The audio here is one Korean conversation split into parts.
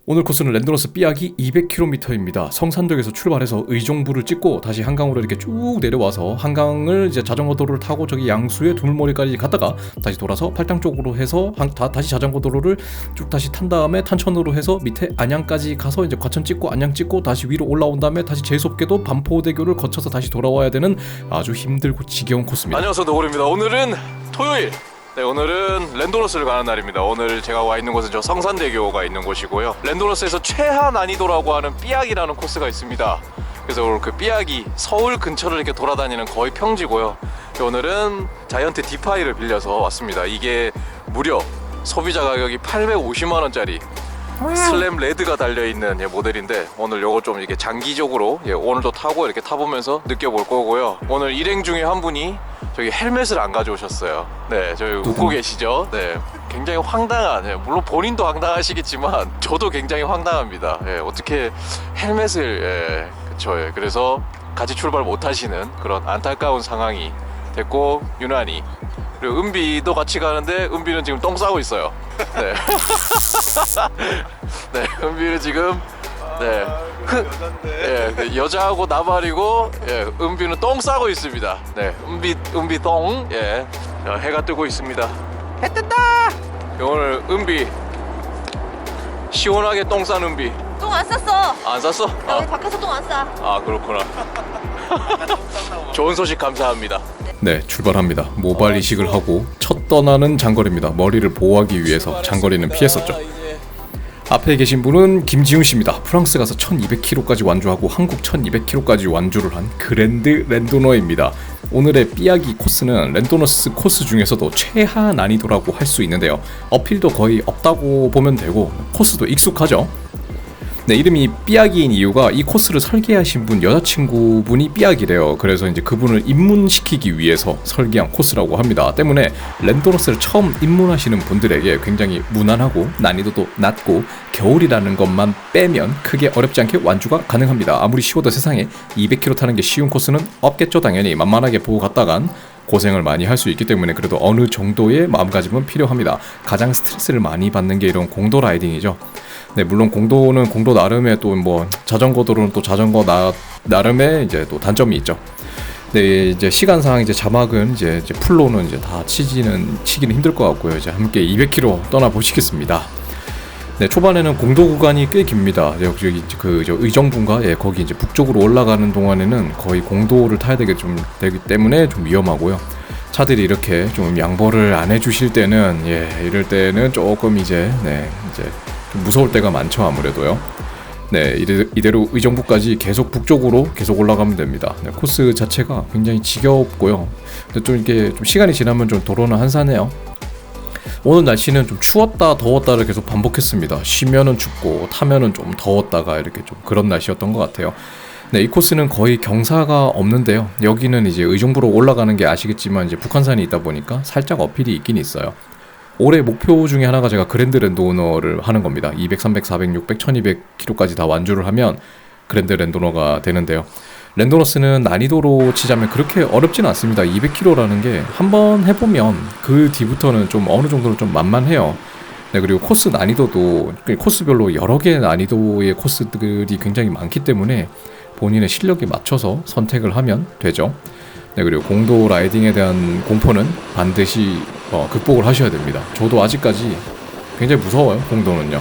오늘 코스는 랜도너스 삐약이 200km입니다. 성산역에서 출발해서 의정부를 찍고 다시 한강으로 이렇게 쭉 내려와서 한강을 이제 자전거 도로를 타고 저기 양수의 두물머리까지 갔다가 다시 돌아서 팔당 쪽으로 해서 다시 자전거 도로를 쭉 다시 탄 다음에 탄천으로 해서 밑에 안양까지 가서 이제 과천 찍고 안양 찍고 다시 위로 올라온 다음에 다시 재수없게도 반포대교를 거쳐서 다시 돌아와야 되는 아주 힘들고 지겨운 코스입니다. 안녕하세요, 노골입니다. 오늘은 토요일. 네, 오늘은 랜도너스를 가는 날입니다. 오늘 제가 와 있는 곳은 저 성산대교가 있는 곳이고요. 랜도너스에서 최하 난이도라고 하는 삐약이라는 코스가 있습니다. 그래서 오늘 그 삐약이 서울 근처를 이렇게 돌아다니는 거의 평지고요. 오늘은 자이언트 디파이를 빌려서 왔습니다. 이게 무려 소비자 가격이 850만원짜리 슬램 레드가 달려있는 모델인데 오늘 요거 좀 이렇게 장기적으로 오늘도 타고 이렇게 타보면서 느껴볼 거고요. 오늘 일행 중에 한 분이 저기 헬멧을 안 가져오셨어요. 네, 저희 웃고 계시죠? 네, 굉장히 황당한, 물론 본인도 황당하시겠지만 저도 굉장히 황당합니다. 어떻게 헬멧을, 그쵸. 그래서 같이 출발 못 하시는 그런 안타까운 상황이 됐고, 유난히 그리고 은비도 같이 가는데 은비는 지금 똥 싸고 있어요. 네. 네, 은비는 지금 여자하고 나발이고 은비는 똥 싸고 있습니다. 네, 은비 똥. 자, 해가 뜨고 있습니다. 해 뜬다. 오늘 은비 시원하게 똥 싼 은비. 똥 안 쌌어. 안 쌌어? 나 오늘 밖에서 똥 안 싸. 아, 그렇구나. 좋은 소식 감사합니다. 네, 출발합니다. 모발 이식을 하고 첫 떠나는 장거리입니다. 머리를 보호하기 위해서 장거리는 피했었죠. 앞에 계신 분은 김지훈 씨입니다. 프랑스 가서 1200km까지 완주하고 한국 1200km까지 완주를 한 그랜드 랜도너입니다. 오늘의 삐약이 코스는 랜도너스 코스 중에서도 최하 난이도라고 할 수 있는데요. 어필도 거의 없다고 보면 되고 코스도 익숙하죠. 네, 이름이 삐약이인 이유가 이 코스를 설계하신 분 여자친구분이 삐약이래요. 그래서 이제 그분을 입문시키기 위해서 설계한 코스라고 합니다. 때문에 랜도너스를 처음 입문하시는 분들에게 굉장히 무난하고 난이도도 낮고 겨울이라는 것만 빼면 크게 어렵지 않게 완주가 가능합니다. 아무리 쉬워도 세상에 200km 타는 게 쉬운 코스는 없겠죠. 당연히 만만하게 보고 갔다간 고생을 많이 할 수 있기 때문에 그래도 어느 정도의 마음가짐은 필요합니다. 가장 스트레스를 많이 받는 게 이런 공도 라이딩이죠. 네, 물론 공도는 공도 나름의 또 뭐 자전거 도로는 또 자전거 나름의 이제 또 단점이 있죠. 네, 이제 시간상 이제 자막은 이제 풀로는 이제 다 치기는 힘들 것 같고요. 이제 함께 200km 떠나 보시겠습니다. 네, 초반에는 공도 구간이 꽤 깁니다. 여기 저 의정부인가 거기 이제 북쪽으로 올라가는 동안에는 거의 공도를 타야 되기 때문에 좀 위험하고요. 차들이 이렇게 좀 양보를 안 해주실 때는 이럴 때는 조금 이제 좀 무서울 때가 많죠. 아무래도요. 네, 이대로 의정부까지 계속 북쪽으로 계속 올라가면 됩니다. 네, 코스 자체가 굉장히 지겹고요. 근데 좀 이렇게 좀 시간이 지나면 좀 도로는 한산해요. 오늘 날씨는 좀 추웠다 더웠다를 계속 반복했습니다. 쉬면은 춥고 타면은 좀 더웠다가 이렇게 좀 그런 날씨였던 것 같아요. 네, 이 코스는 거의 경사가 없는데요. 여기는 이제 의정부로 올라가는 게 아시겠지만 이제 북한산이 있다 보니까 살짝 어필이 있긴 있어요. 올해 목표 중에 하나가 제가 그랜드 랜도너를 하는 겁니다. 200, 300, 400, 600, 1200km까지 다 완주를 하면 그랜드 랜도너가 되는데요. 랜도너스는 난이도로 치자면 그렇게 어렵진 않습니다. 200km라는 게 한번 해보면 그 뒤부터는 좀 어느 정도는 좀 만만해요. 네, 그리고 코스 난이도도 코스별로 여러 개의 난이도의 코스들이 굉장히 많기 때문에 본인의 실력에 맞춰서 선택을 하면 되죠. 네, 그리고 공도 라이딩에 대한 공포는 반드시 극복을 하셔야 됩니다. 저도 아직까지 굉장히 무서워요, 공도는요.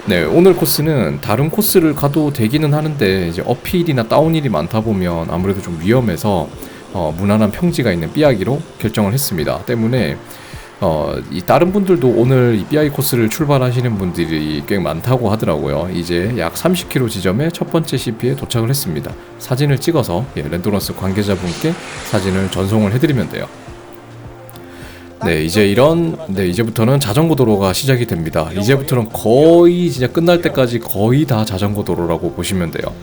네, 오늘 코스는 다른 코스를 가도 되기는 하는데 이제 어필이나 다운힐이 많다 보면 아무래도 좀 위험해서 무난한 평지가 있는 삐약이로 결정을 했습니다. 때문에 이 다른 분들도 오늘 이 삐약이 코스를 출발하시는 분들이 꽤 많다고 하더라고요. 이제 약 30km 지점에 첫 번째 CP에 도착을 했습니다. 사진을 찍어서 랜도너스 관계자분께 사진을 전송을 해드리면 돼요. 네, 이제부터는 자전거 도로가 시작이 됩니다. 이제부터는 거의 진짜 끝날 때까지 거의 다 자전거 도로라고 보시면 돼요.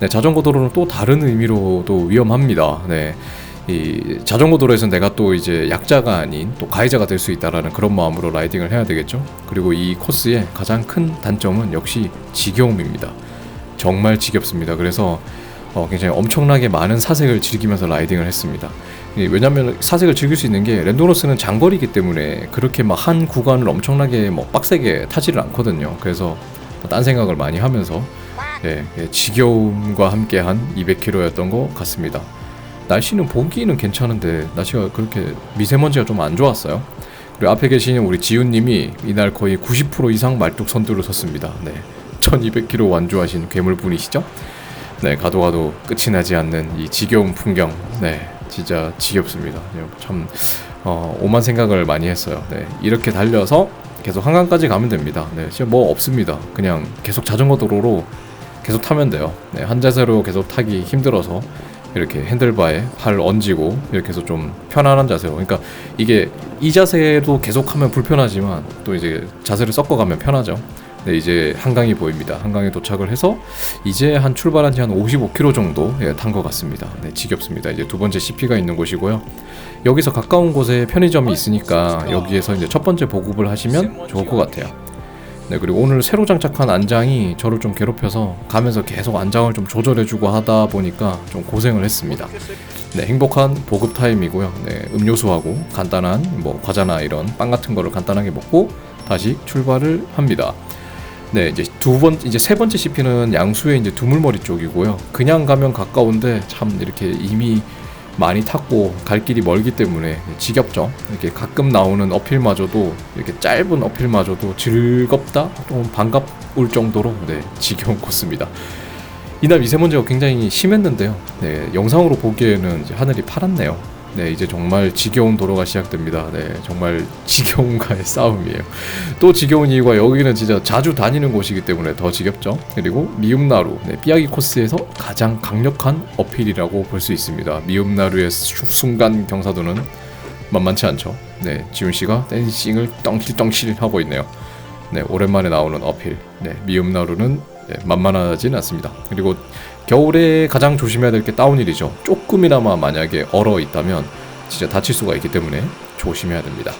네, 자전거 도로는 또 다른 의미로도 위험합니다. 네. 이 자전거 도로에서 내가 또 이제 약자가 아닌 또 가해자가 될 수 있다라는 그런 마음으로 라이딩을 해야 되겠죠. 그리고 이 코스의 가장 큰 단점은 역시 지겨움입니다. 정말 지겹습니다. 그래서 굉장히 엄청나게 많은 사색을 즐기면서 라이딩을 했습니다. 왜냐면 사색을 즐길 수 있는 게 랜도너스는 장거리이기 때문에 그렇게 막 한 구간을 엄청나게 빡세게 타지를 않거든요. 그래서 딴 생각을 많이 하면서 지겨움과 함께한 200km였던 것 같습니다. 날씨는 보기는 괜찮은데 날씨가 그렇게 미세먼지가 좀 안 좋았어요. 그리고 앞에 계시는 우리 지훈님이 이날 거의 90% 이상 말뚝 선두를 섰습니다. 1200km 완주하신 괴물분이시죠? 가도 끝이 나지 않는 이 지겨운 풍경, 진짜 지겹습니다. 참 오만 생각을 많이 했어요. 이렇게 달려서 계속 한강까지 가면 됩니다. 진짜 뭐 없습니다. 그냥 계속 자전거 도로로 계속 타면 돼요. 한 자세로 계속 타기 힘들어서 이렇게 핸들바에 팔 얹이고 이렇게 해서 좀 편안한 자세로, 그러니까 이게 이 자세도 계속하면 불편하지만 또 이제 자세를 섞어가면 편하죠. 이제 한강이 보입니다. 한강에 도착을 해서 이제 한 출발한 지 한 55km 정도 탄 것 같습니다. 지겹습니다. 이제 두 번째 CP가 있는 곳이고요. 여기서 가까운 곳에 편의점이 있으니까 여기에서 이제 첫 번째 보급을 하시면 좋을 것 같아요. 그리고 오늘 새로 장착한 안장이 저를 좀 괴롭혀서 가면서 계속 안장을 좀 조절해주고 하다 보니까 좀 고생을 했습니다. 행복한 보급 타임이고요. 음료수하고 간단한 뭐 과자나 이런 빵 같은 거를 간단하게 먹고 다시 출발을 합니다. 이제 세 번째 CP는 양수의 이제 두물머리 쪽이고요. 그냥 가면 가까운데 참 이렇게 이미 많이 탔고 갈 길이 멀기 때문에 지겹죠. 이렇게 가끔 나오는 어필마저도, 이렇게 짧은 어필마저도 즐겁다, 좀 반갑울 정도로 지겨운 코스입니다. 이날 미세먼지가 굉장히 심했는데요. 영상으로 보기에는 이제 하늘이 파랗네요. 이제 정말 지겨운 도로가 시작됩니다. 정말 지겨움과의 싸움이에요. 또 지겨운 이유가 여기는 진짜 자주 다니는 곳이기 때문에 더 지겹죠. 그리고 미음나루, 삐약이 코스에서 가장 강력한 어필이라고 볼 수 있습니다. 미음나루의 순간 경사도는 만만치 않죠. 지훈씨가 댄싱을 떵실떵실 하고 있네요. 오랜만에 나오는 어필. 미음나루는 만만하진 않습니다. 그리고 겨울에 가장 조심해야 될 게 다운힐이죠. 조금이나마 만약에 얼어 있다면 진짜 다칠 수가 있기 때문에 조심해야 됩니다.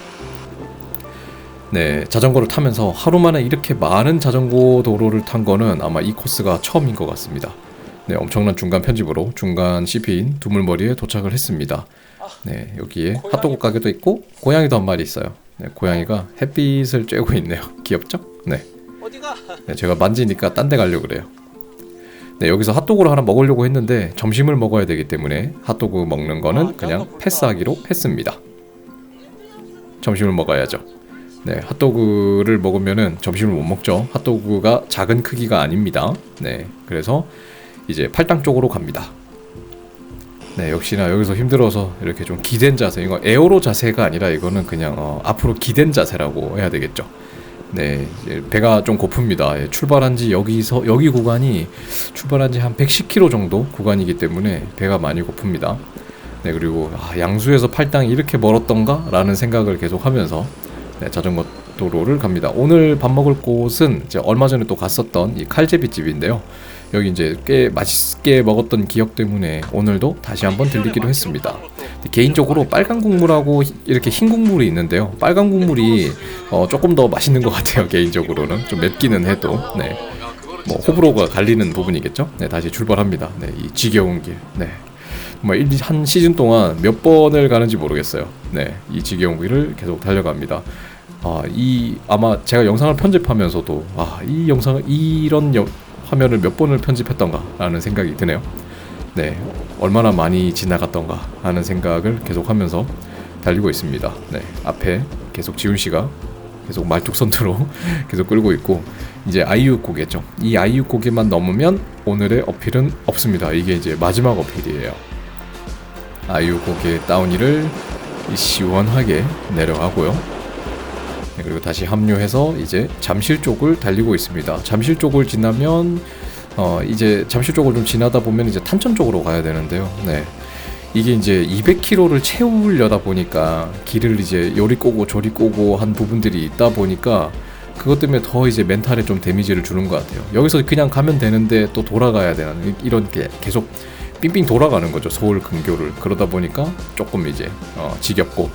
자전거를 타면서 하루 만에 이렇게 많은 자전거 도로를 탄 거는 아마 이 코스가 처음인 것 같습니다. 엄청난 중간 편집으로 중간 CP인 두물머리에 도착을 했습니다. 여기에 핫도그 가게도 있고 고양이도 한 마리 있어요. 고양이가 햇빛을 쬐고 있네요. 귀엽죠? 어디가? 제가 만지니까 딴 데 가려고 그래요. 여기서 핫도그를 하나 먹으려고 했는데 점심을 먹어야 되기 때문에 핫도그 먹는 거는 그냥 패스하기로 했습니다. 점심을 먹어야죠. 핫도그를 먹으면은 점심을 못 먹죠. 핫도그가 작은 크기가 아닙니다. 그래서 이제 팔당 쪽으로 갑니다. 역시나 여기서 힘들어서 이렇게 좀 기댄 자세, 이거 에어로 자세가 아니라 이거는 그냥 앞으로 기댄 자세라고 해야 되겠죠. 이제 배가 좀 고픕니다. 출발한지 여기 구간이 출발한지 한 110km 정도 구간이기 때문에 배가 많이 고픕니다. 그리고 양수에서 팔당이 이렇게 멀었던가? 라는 생각을 계속 하면서 자전거 도로를 갑니다. 오늘 밥 먹을 곳은 이제 얼마 전에 또 갔었던 이 칼제비집인데요. 여기 이제 꽤 맛있게 먹었던 기억 때문에 오늘도 다시 한번 들리기로 했습니다. 개인적으로 빨간 국물하고 이렇게 흰 국물이 있는데요. 빨간 국물이 조금 더 맛있는 것 같아요. 개인적으로는 좀 맵기는 해도 뭐 호불호가 갈리는 부분이겠죠. 다시 출발합니다. 이 지겨운 길. 정말 한 시즌 동안 몇 번을 가는지 모르겠어요. 이 지겨운 길을 계속 달려갑니다. 아마 제가 영상을 편집하면서도 이 영상을 이런 화면을 몇 번을 편집했던가 라는 생각이 드네요. 얼마나 많이 지나갔던가 하는 생각을 계속하면서 달리고 있습니다. 앞에 계속 지훈씨가 계속 말뚝선투로 계속 끌고 있고, 이제 아이유 고개죠. 이 아이유 고개만 넘으면 오늘의 어필은 없습니다. 이게 이제 마지막 어필이에요. 아이유 고개 다운힐을 시원하게 내려가고요. 그리고 다시 합류해서 이제 잠실 쪽을 달리고 있습니다. 잠실 쪽을 지나면 이제 잠실 쪽을 좀 지나다 보면 이제 탄천 쪽으로 가야 되는데요. 이게 이제 200km를 채우려다 보니까 길을 이제 요리 꼬고 저리 꼬고 한 부분들이 있다 보니까 그것 때문에 더 이제 멘탈에 좀 데미지를 주는 것 같아요. 여기서 그냥 가면 되는데 또 돌아가야 되는 이런 게 계속 삥삥 돌아가는 거죠. 서울 근교를. 그러다 보니까 조금 이제 지겹고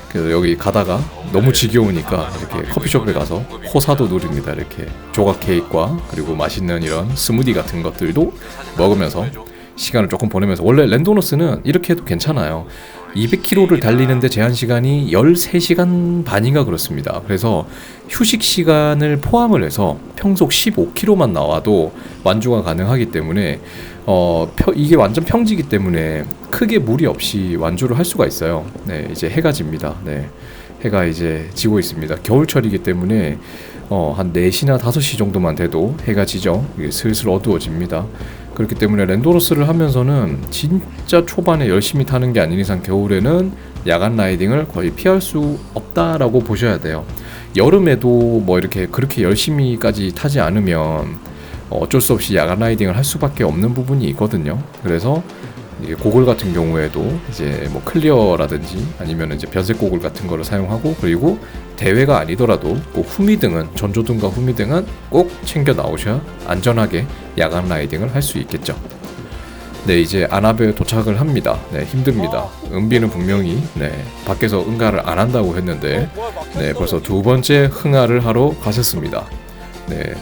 그래서 여기 가다가 너무 지겨우니까 이렇게 커피숍에 가서 호사도 누립니다. 이렇게 조각 케이크와 그리고 맛있는 이런 스무디 같은 것들도 먹으면서 시간을 조금 보내면서, 원래 랜도너스는 이렇게 해도 괜찮아요. 200km를 달리는데 제한 시간이 13시간 반인가 그렇습니다. 그래서 휴식 시간을 포함을 해서 평속 15km만 나와도 완주가 가능하기 때문에 이게 완전 평지이기 때문에 크게 무리 없이 완주를 할 수가 있어요. 네, 이제 해가 집니다. 네, 해가 이제 지고 있습니다. 겨울철이기 때문에 한 4시나 5시 정도만 돼도 해가 지죠. 이게 슬슬 어두워집니다. 그렇기 때문에 랜도로스를 하면서는 진짜 초반에 열심히 타는 게 아닌 이상 겨울에는 야간 라이딩을 거의 피할 수 없다라고 보셔야 돼요. 여름에도 뭐 이렇게 그렇게 열심히까지 타지 않으면 어쩔 수 없이 야간 라이딩을 할 수밖에 없는 부분이 있거든요. 그래서 이게 고글 같은 경우에도 이제 뭐 클리어라든지 아니면 이제 변색 고글 같은 거를 사용하고, 그리고 대회가 아니더라도 꼭 후미등은, 전조등과 후미등은 꼭 챙겨 나오셔야 안전하게 야간 라이딩을 할 수 있겠죠. 네, 이제 아나베에 도착을 합니다. 네, 힘듭니다. 은비는 분명히 밖에서 응가를 안 한다고 했는데 벌써 두 번째 흥하를 하러 가셨습니다. 네,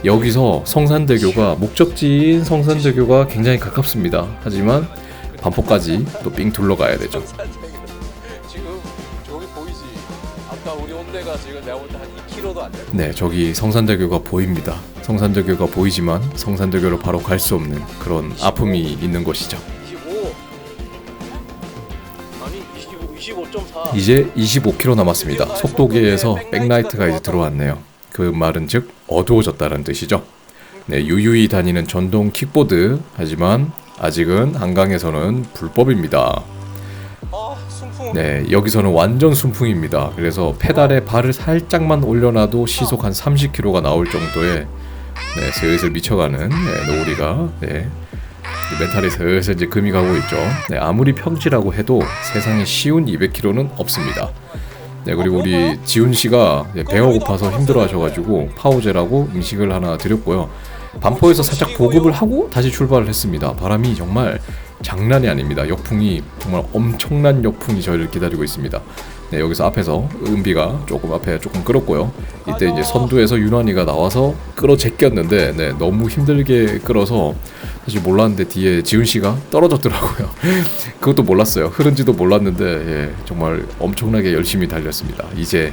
여기서 성산대교가, 목적지인 성산대교가 굉장히 가깝습니다. 하지만 반포까지 또 삥 둘러가야 되죠. 지금 저기 보이지? 아까 우리 온 데가 지금 내가 볼 때 한 2km도 안 돼. 네, 저기 성산대교가 보입니다. 성산대교가 보이지만 성산대교로 바로 갈 수 없는 그런 아픔이 있는 곳이죠. 25. 아니 25.4. 이제 25km 남았습니다. 속도계에서 백라이트가 이제 들어왔네요. 그 말은 즉 어두워졌다는 뜻이죠. 네, 유유히 다니는 전동 킥보드, 하지만 아직은 한강에서는 불법입니다. 순풍. 네, 여기서는 완전 순풍입니다. 그래서 페달에 발을 살짝만 올려놔도 시속 한 30km가 나올 정도의 슬슬 미쳐가는 노을이가 멘탈이 슬슬 이제 금이 가고 있죠. 네, 아무리 평지라고 해도 세상에 쉬운 200km는 없습니다. 네, 그리고 우리 지훈 씨가 배가 고파서 힘들어하셔가지고 파오제라고 음식을 하나 드렸고요. 반포에서 살짝 보급을 하고 다시 출발을 했습니다. 바람이 정말 장난이 아닙니다. 역풍이 정말 엄청난 역풍이 저희를 기다리고 있습니다. 네, 여기서 앞에서 은비가 조금 끌었고요. 이때 이제 선두에서 윤환이가 나와서 끌어 제꼈는데 너무 힘들게 끌어서 사실 몰랐는데 뒤에 지훈 씨가 떨어졌더라고요. 그것도 몰랐어요. 흐른지도 몰랐는데 정말 엄청나게 열심히 달렸습니다. 이제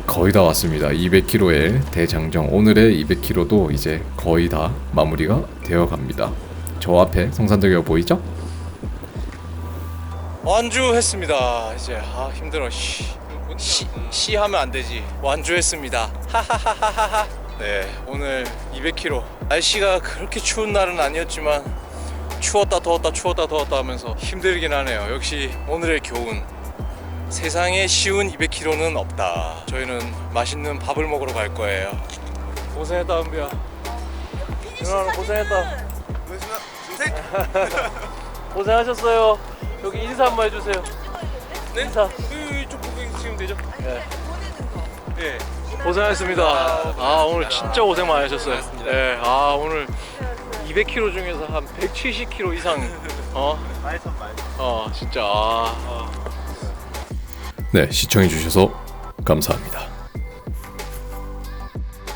거의 다 왔습니다. 200km의 대장정, 오늘의 200km도 이제 거의 다 마무리가 되어 갑니다. 저 앞에 성산대교 보이죠? 완주했습니다. 이제 힘들어. 시 하면 안 되지. 완주했습니다. 하하하하하. 네, 오늘 200km. 날씨가 그렇게 추운 날은 아니었지만 추웠다 더웠다 하면서 힘들긴 하네요. 역시 오늘의 교훈. 세상에 쉬운 200km는 없다. 저희는 맛있는 밥을 먹으러 갈 거예요. 고생했다, 은비야. 누나는 고생했다. 고생하셨어요. 여기 인사 한번 해주세요. 네? 인사. 이쪽 고객 지금 되죠? 네. 네. 고생하셨습니다. 오늘 진짜 고생 많이 하셨어요. 네. 오늘 200km 중에서 한 170km 이상. 진짜. 네, 시청해주셔서 감사합니다.